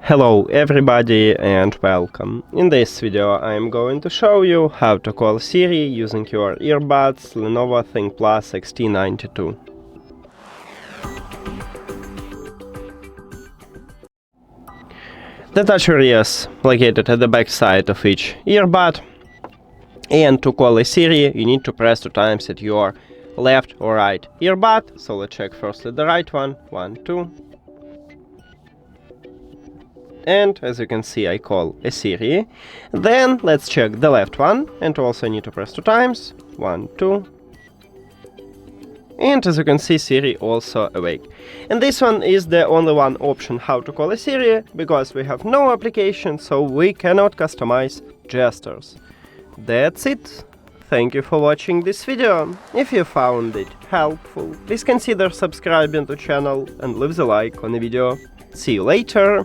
Hello everybody and welcome. In this video I am going to show you how to call Siri using your earbuds LENOVO ThinkPlus XT92. The touch area is located at the back side of each earbud, and to call a Siri you need to press 2 times at your left or right earbud. So let's check firstly the right one. 1, 2. And as you can see, I call a Siri. Then let's check the left one, and also need to press 2 times. 1, 2. And as you can see, Siri also awake. And this one is the only one option how to call a Siri, because we have no application, so we cannot customize gestures. That's it. Thank you for watching this video. If you found it helpful, please consider subscribing to the channel and leave the like on the video. See you later.